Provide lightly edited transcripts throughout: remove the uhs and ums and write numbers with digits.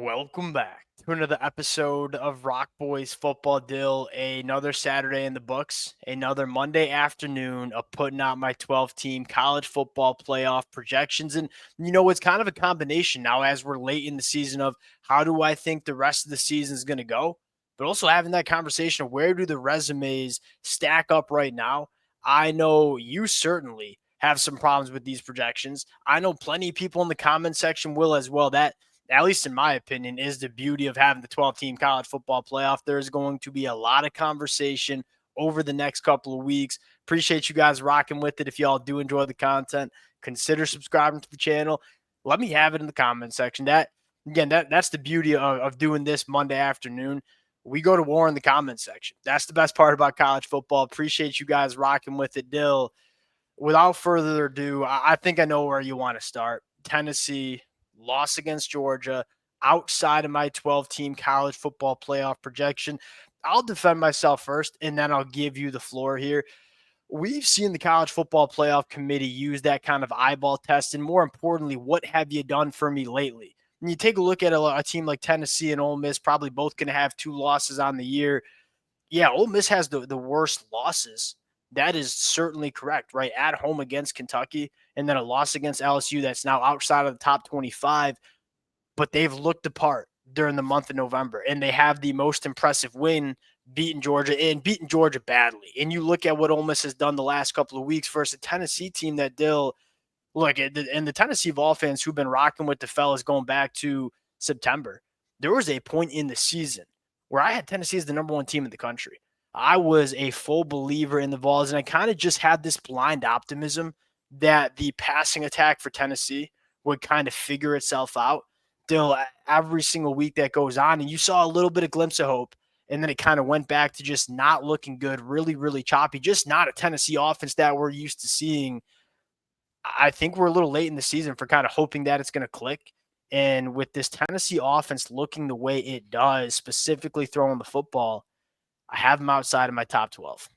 Welcome back to another episode of Rock Boys Football Dill. Another Saturday in the books, another Monday afternoon of putting out my 12 team college football playoff projections. And, it's kind of a combination now as we're late in the season of how do I think the rest of the season is going to go, but also having that conversation of where do the resumes stack up right now. I know you certainly have some problems with these projections. I know plenty of people in the comment section will as well. That at least in my opinion, is the beauty of having the 12-team college football playoff. There's going to be a lot of conversation over the next couple of weeks. Appreciate you guys rocking with it. If y'all do enjoy the content, consider subscribing to the channel. Let me have it in the comment section. That's the beauty of doing this Monday afternoon. We go to war in the comment section. That's the best part about college football. Appreciate you guys rocking with it. Dill, without further ado, I think I know where you want to start. Tennessee loss against Georgia, outside of my 12-team college football playoff projection. I'll defend myself first, and then I'll give you the floor here. We've seen the college football playoff committee use that kind of eyeball test, and more importantly, what have you done for me lately? When you take a look at a team like Tennessee and Ole Miss, probably both going to have 2 losses on the year. Yeah, Ole Miss has the worst losses. That is certainly correct, right? At home against Kentucky, and then a loss against LSU that's now outside of the top 25, but they've looked apart during the month of November, and they have the most impressive win, beating Georgia badly. And you look at what Ole Miss has done the last couple of weeks versus a Tennessee team that and the Tennessee Vol fans who've been rocking with the fellas going back to September, there was a point in the season where I had Tennessee as the number 1 team in the country. I was a full believer in the Vols, and I kind of just had this blind optimism that the passing attack for Tennessee would kind of figure itself out. Still, every single week that goes on, and you saw a little bit of glimpse of hope, and then it kind of went back to just not looking good, really, really choppy, just not a Tennessee offense that we're used to seeing. I think we're a little late in the season for kind of hoping that it's going to click. And with this Tennessee offense looking the way it does, specifically throwing the football, I have them outside of my top 12.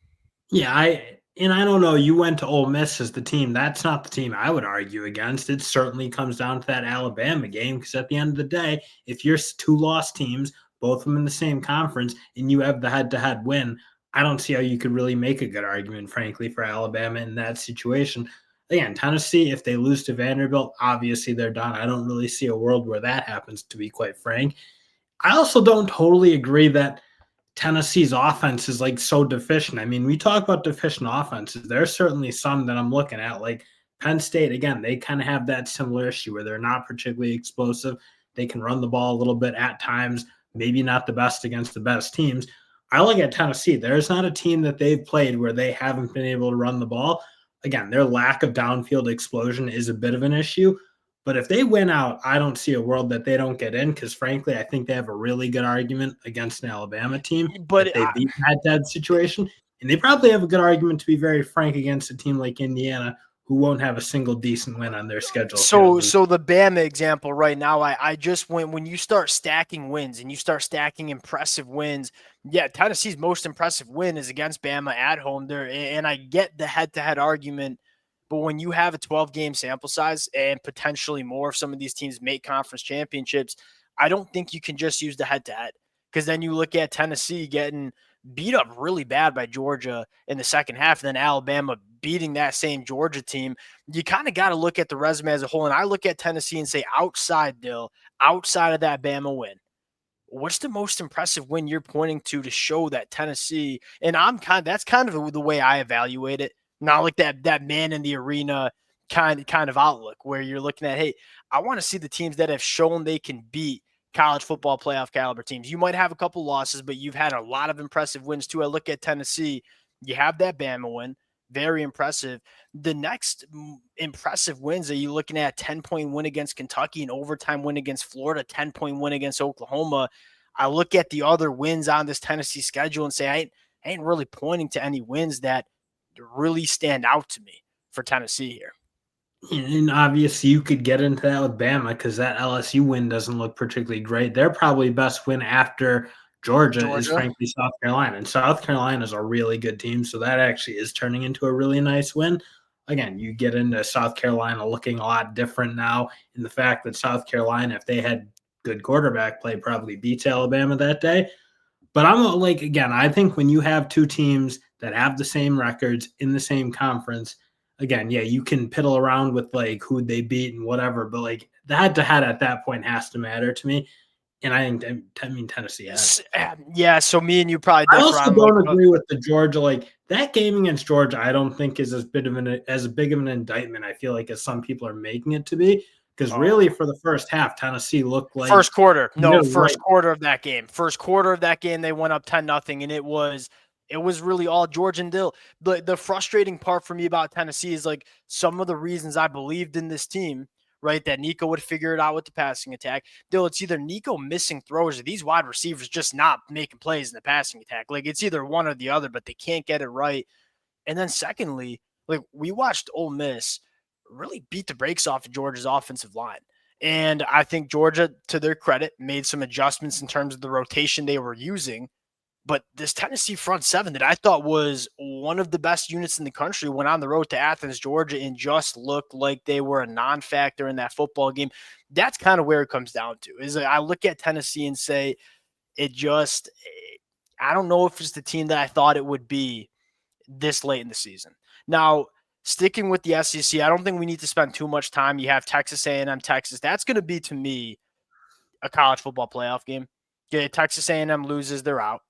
Yeah, I don't know, you went to Ole Miss as the team. That's not the team I would argue against. It certainly comes down to that Alabama game because at the end of the day, if you're 2 lost teams, both of them in the same conference, and you have the head-to-head win, I don't see how you could really make a good argument, frankly, for Alabama in that situation. Again, Tennessee, if they lose to Vanderbilt, obviously they're done. I don't really see a world where that happens, to be quite frank. I also don't totally agree that Tennessee's offense is like so deficient. I mean, we talk about deficient offenses. There's certainly some that I'm looking at, like Penn State. Again, they kind of have that similar issue where they're not particularly explosive. They can run the ball a little bit at times, maybe not the best against the best teams. I look at Tennessee. There's not a team that they've played where they haven't been able to run the ball. Again, their lack of downfield explosion is a bit of an issue. But if they win out, I don't see a world that they don't get in because, frankly, I think they have a really good argument against an Alabama team But if they beat that situation. And they probably have a good argument, to be very frank, against a team like Indiana, who won't have a single decent win on their schedule. So the Bama example right now, I just went when you start stacking wins and you start stacking impressive wins. Yeah, Tennessee's most impressive win is against Bama at home there, and I get the head-to-head argument. But when you have a 12-game sample size and potentially more if some of these teams make conference championships, I don't think you can just use the head-to-head because then you look at Tennessee getting beat up really bad by Georgia in the second half, and then Alabama beating that same Georgia team. You kind of got to look at the resume as a whole. And I look at Tennessee and say, outside of that Bama win, what's the most impressive win you're pointing to show that Tennessee? And that's kind of the way I evaluate it. Not like that man in the arena kind of outlook where you're looking at, hey, I want to see the teams that have shown they can beat college football playoff caliber teams. You might have a couple losses, but you've had a lot of impressive wins too. I look at Tennessee, you have that Bama win, very impressive. The next impressive wins, are you looking at a 10-point win against Kentucky, an overtime win against Florida, 10-point win against Oklahoma? I look at the other wins on this Tennessee schedule and say, I ain't really pointing to any wins that really stand out to me for Tennessee here. And obviously, you could get into that with Bama because that LSU win doesn't look particularly great. Their probably best win after Georgia is, frankly, South Carolina. And South Carolina is a really good team, so that actually is turning into a really nice win. Again, you get into South Carolina looking a lot different now in the fact that South Carolina, if they had good quarterback play probably beats Alabama that day. But I'm like, again, I think when you have two teams that have the same records in the same conference, again, yeah, you can piddle around with like who they beat and whatever, but like the head to head at that point has to matter to me. And I mean, Tennessee has. Yeah, so me and you probably I differ also on like don't agree with the Georgia, like that game against Georgia. I don't think is as big of an indictment. I feel like as some people are making it to be, because really for the first half, Tennessee looked like first quarter. No, right. first quarter of that game. First quarter of that game, they went up 10-0, and it was really all George and Dill. The frustrating part for me about Tennessee is like some of the reasons I believed in this team, right? That Nico would figure it out with the passing attack. Dill, it's either Nico missing throws or these wide receivers just not making plays in the passing attack. Like it's either one or the other, but they can't get it right. And then secondly, like we watched Ole Miss really beat the brakes off of Georgia's offensive line. And I think Georgia, to their credit, made some adjustments in terms of the rotation they were using. But this Tennessee front seven that I thought was one of the best units in the country went on the road to Athens, Georgia, and just looked like they were a non-factor in that football game. That's kind of where it comes down to. Is I look at Tennessee and say, I don't know if it's the team that I thought it would be this late in the season. Now, sticking with the SEC, I don't think we need to spend too much time. You have Texas A&M, Texas. That's going to be, to me, a college football playoff game. Okay, Texas A&M loses, they're out.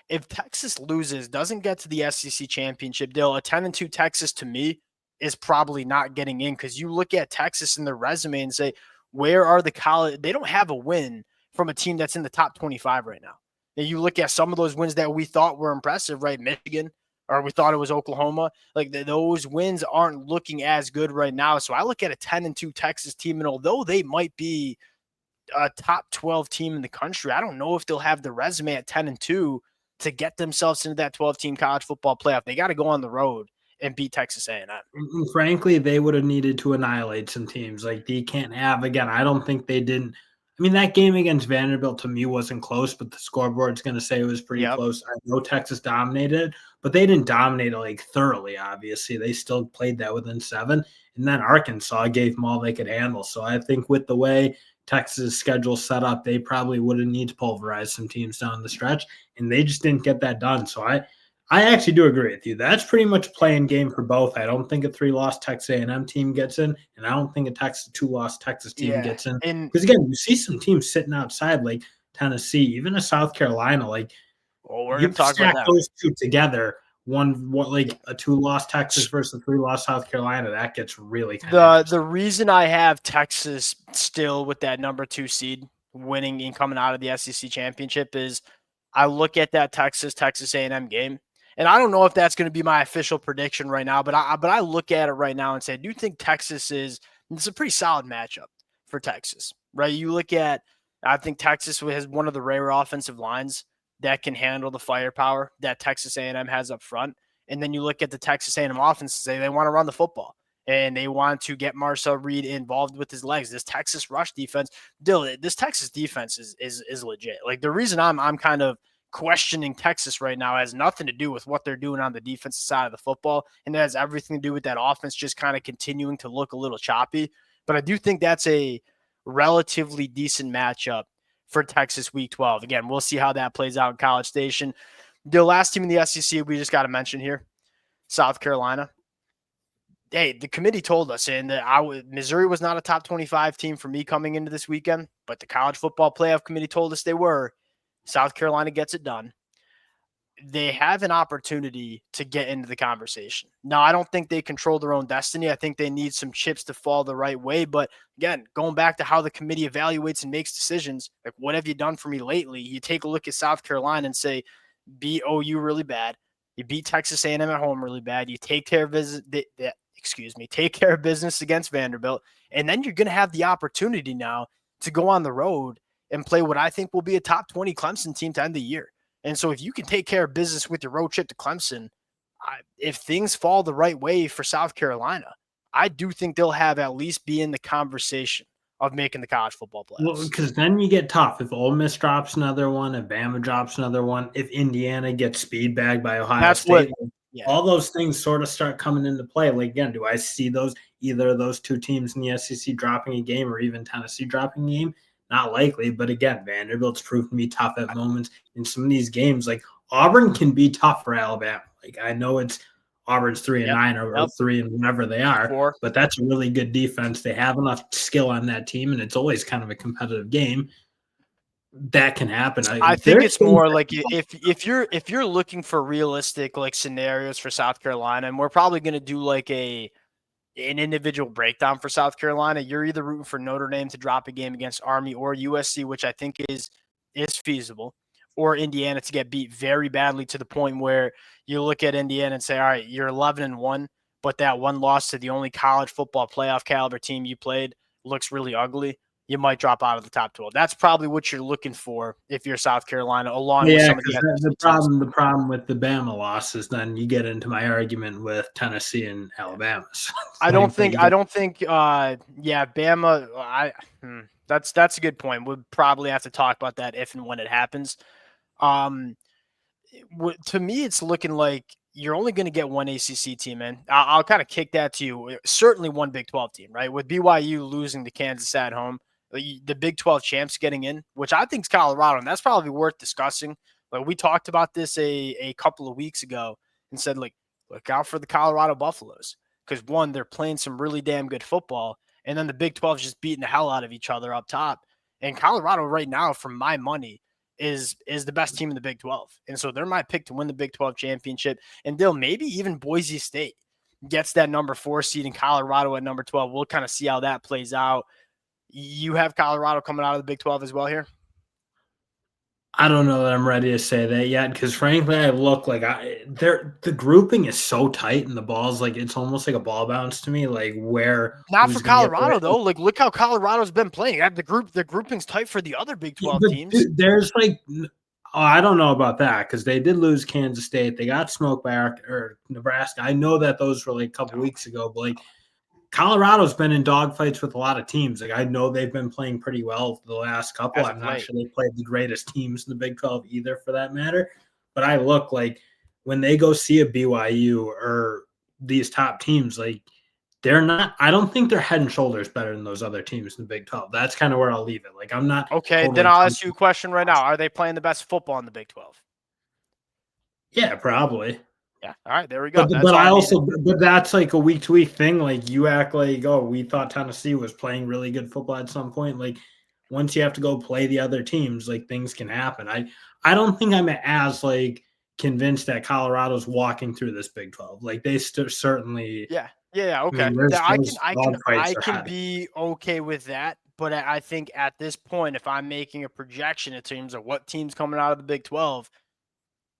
If Texas loses, doesn't get to the SEC championship, they'll a 10-2 Texas, to me, is probably not getting in because you look at Texas and their resume and say, where are the college? They don't have a win from a team that's in the top 25 right now. And you look at some of those wins that we thought were impressive, right? Michigan, or we thought it was Oklahoma. Like those wins aren't looking as good right now. So I look at a 10-2 Texas team, and although they might be a top 12 team in the country, I don't know if they'll have the resume at 10-2 to get themselves into that 12-team college football playoff. They got to go on the road and beat Texas A&M. And frankly, they would have needed to annihilate some teams. Like they can't have again. I don't think they didn't. I mean, that game against Vanderbilt to me wasn't close, but the scoreboard's going to say it was pretty Yep. close. I know Texas dominated, but they didn't dominate it like thoroughly. Obviously, they still played that within 7. And then Arkansas gave them all they could handle. So I think with the way Texas' schedule set up, they probably would have need to pulverize some teams down the stretch, and they just didn't get that done. So I actually do agree with you. That's pretty much playing game for both. I don't think a 3-loss Texas A&M team gets in, and I don't think a 2-loss Texas team gets in. And Because again, you see some teams sitting outside like Tennessee, even a South Carolina. Like we're going you to talk about stack that. those two together, like a 2-loss Texas versus a 3-loss South Carolina, that gets really kind of The reason I have Texas still with that number 2 seed winning and coming out of the SEC championship is I look at that Texas A&M game. And I don't know if that's going to be my official prediction right now, but I look at it right now and say, I do think it's a pretty solid matchup for Texas, right? You look at, I think Texas has one of the rare offensive lines that can handle the firepower that Texas A&M has up front. And then you look at the Texas A&M offense and say they want to run the football and they want to get Marcel Reed involved with his legs. This Texas rush defense, this Texas defense is legit. Like the reason I'm kind of questioning Texas right now has nothing to do with what they're doing on the defensive side of the football, and it has everything to do with that offense just kind of continuing to look a little choppy. But I do think that's a relatively decent matchup for Texas Week 12. Again, we'll see how that plays out in College Station. The last team in the SEC we just got to mention here, South Carolina. Hey, the committee told us, and Missouri was not a top 25 team for me coming into this weekend, but the College Football Playoff Committee told us they were. South Carolina gets it done. They have an opportunity to get into the conversation. Now, I don't think they control their own destiny. I think they need some chips to fall the right way. But again, going back to how the committee evaluates and makes decisions, like what have you done for me lately? You take a look at South Carolina and say, beat OU really bad. You beat Texas A&M at home really bad. You take care of take care of business against Vanderbilt, and then you're going to have the opportunity now to go on the road and play what I think will be a top 20 Clemson team to end the year. And so if you can take care of business with your road trip to Clemson, if things fall the right way for South Carolina, I do think they'll have at least be in the conversation of making the college football playoffs. Well, because then you get tough. If Ole Miss drops another one, if Bama drops another one, if Indiana gets speed bagged by Ohio State, all those things sort of start coming into play. Like, again, do I see either of those two teams in the SEC dropping a game or even Tennessee dropping a game? Not likely, but again, Vanderbilt's proven to be tough at moments in some of these games. Like Auburn can be tough for Alabama. Like I know it's Auburn's 3-9 or Yep. 3 and whatever they are, 4. but that's a really good defense. They have enough skill on that team, and it's always kind of a competitive game. That can happen. I think There's it's things more that like if you're looking for realistic like scenarios for South Carolina, and we're probably going to do like an individual breakdown for South Carolina. You're either rooting for Notre Dame to drop a game against Army or USC, which I think is feasible, or Indiana to get beat very badly to the point where you look at Indiana and say, all right, you're 11-1, but that one loss to the only college football playoff caliber team you played looks really ugly. You might drop out of the top 12. That's probably what you're looking for if you're South Carolina, along with Yeah, some of the because SEC the teams. problem with the Bama loss is then you get into my argument with Tennessee and Alabama. So I don't like that think you I get don't think yeah, Bama that's a good point. We'll probably have to talk about that if and when it happens. Um to me it's looking like you're only going to get one ACC team in. I'll kind of kick that to you. Certainly one Big 12 team, right? With BYU losing to Kansas at home, the Big 12 champs getting in, which I think is Colorado, and that's probably worth discussing. Like we talked about this a couple of weeks ago and said like look out for the Colorado Buffaloes because one, they're playing some really damn good football, and then the Big 12 is just beating the hell out of each other up top. And Colorado right now, for my money, is the best team in the Big 12. And so they're my pick to win the Big 12 championship. And Dill, maybe even Boise State gets that number 4 seed in Colorado at number 12. We'll kind of see how that plays out. You have Colorado coming out of the Big 12 as well here? I don't know that I'm ready to say that yet because frankly, I look like the grouping is so tight and the balls like it's almost like a ball bounce to me, like where Not for who's going to get the Colorado though. Like look how Colorado's been playing. The grouping's tight for the other Big yeah, 12 but teams. there's like I don't know about that because they did lose Kansas State. They got smoked by or Nebraska. I know that those were like a couple weeks ago, but like Colorado's been in dogfights with a lot of teams. Like I know they've been playing pretty well the last couple. As I'm of not late. sure they played the greatest teams in the Big 12 either, for that matter. But I look like when they go see a BYU or these top teams, like they're not. I don't think they're head and shoulders better than those other teams in the Big 12. That's kind of where I'll leave it. Like I'm not Okay, then totally I'll ask you a comfortable. question right now. Are they playing the best football in the Big 12? Yeah, probably. Yeah. All right, there we go. But That's but all I I needed. also but that's like a week to week thing. Like you act like, oh, we thought Tennessee was playing really good football at some point. Like once you have to go play the other teams, like things can happen. I don't think I'm as like convinced that Colorado's walking through this Big 12. Like they certainly. Yeah. Yeah, I okay. mean, there's I can those I dog can fights I are can had. be okay with that, but I think at this point, if I'm making a projection in terms of what team's coming out of the Big 12,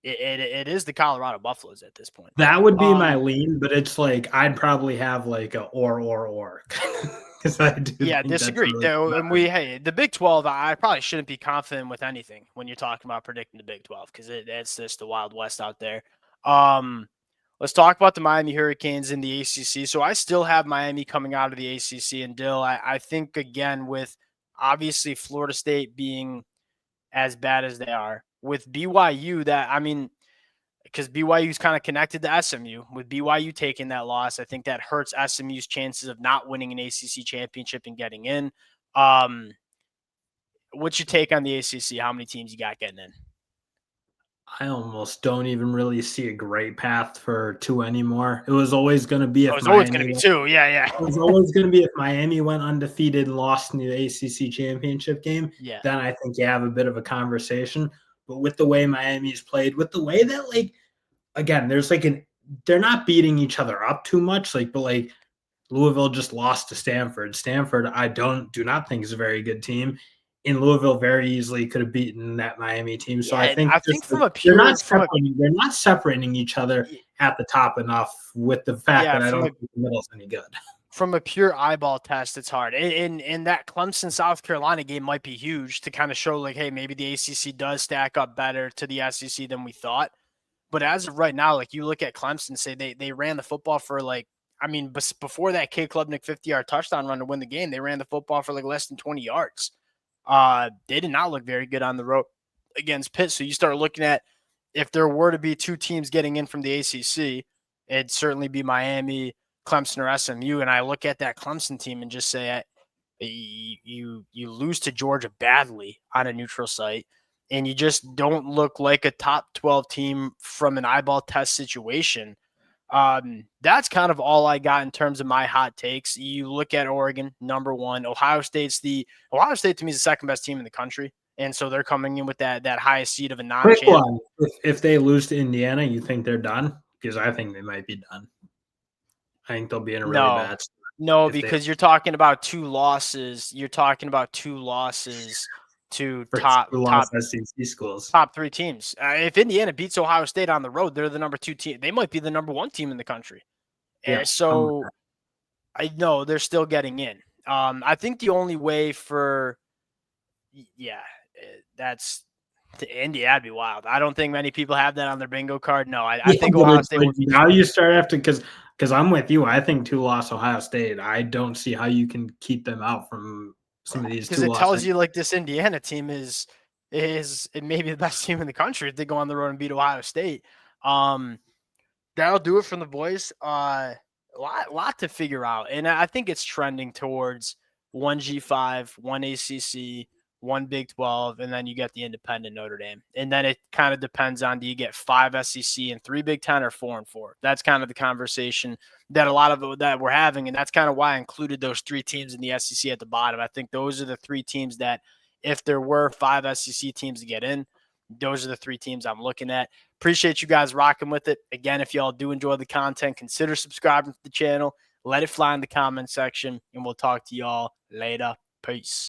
it is the Colorado Buffaloes at this point. That would be my Um, lean, but it's like I'd probably have like a or because I do yeah, think that's a disagree. really Though, and competitive. hey, the Big 12, I probably shouldn't be confident with anything when you're talking about predicting the Big 12 because it's just the Wild West out there. Um, let's talk about the Miami Hurricanes in the ACC. So I still have Miami coming out of the ACC, and Dill, I think again with obviously Florida State being as bad as they are, with BYU that I mean because BYU is kind of connected to SMU. With BYU taking that loss, I think that hurts SMU's chances of not winning an ACC championship and getting in. Um, what's your take on the ACC? How many teams you got getting in? I almost don't even really see a great path for 2 anymore. It was always gonna be Oh, if it's always going to Miami be went two. Yeah, yeah, it was always gonna be if Miami went undefeated and lost in the ACC championship game, yeah, then I think you have a bit of a conversation. But with the way Miami's played, with the way that, like, again, there's like an they're not beating each other up too much, like, but like Louisville just lost to Stanford. Stanford, I do not think is a very good team. In Louisville, very easily could have beaten that Miami team. So yeah. I And think I just think like, from a pure, from a they're not separating each other at the top enough. With the fact yeah, that I don't think the middle's any good. from a pure eyeball test, it's hard. In that Clemson South Carolina game might be huge to kind of show like, hey, maybe the ACC does stack up better to the SEC than we thought. But as of right now, like you look at Clemson, say they ran the football for like, I mean, before that K Klubnik 50-yard touchdown run to win the game, they ran the football for like less than 20 yards. They did not look very good on the road against Pitt. So you start looking at if there were to be two teams getting in from the ACC, it'd certainly be Miami, Clemson, or SMU. And I look at that Clemson team and just say, You lose to Georgia badly on a neutral site, and you just don't look like a top 12 team from an eyeball test situation. That's kind of all I got in terms of my hot takes. You look at Oregon, number one. Ohio State to me is the second best team in the country, and so they're coming in with that highest seed of a Quick non-champ. one. If they lose to Indiana, you think they're done? Because I think they might be done. I think they'll be in a really No, bad spot no, if they because you're talking about two losses. You're talking about two losses to first top lost top SEC schools. top three teams. If Indiana beats Ohio State on the road, they're the number two team. They might be the number one team in the country. Yeah, I'm with So that. I know they're still getting in. I think the only way for, yeah, that's to Indy. That'd be wild. I don't think many people have that on their bingo card. No, I Yeah, think but Ohio it's State like would be. now you start after because I'm with you. I think two loss Ohio State. I don't see how you can keep them out from some of these Because two it loss. tells you like this Indiana team is it may be the best team in the country if they go on the road and beat Ohio State. Um, that'll do it from the boys. Lot to figure out, and I think it's trending towards one G5, one ACC, one Big 12, and then you get the independent Notre Dame, and then it kind of depends on do you get five SEC and three Big 10 or 4 and 4. That's kind of the conversation that a lot of that we're having, and that's kind of why I included those three teams in the SEC at the bottom. I think those are the three teams that, if there were five SEC teams to get in, those are the three teams I'm looking at. Appreciate you guys rocking with it. Again, if y'all do enjoy the content, consider subscribing to the channel. Let it fly in the comment section, and we'll talk to y'all later. Peace.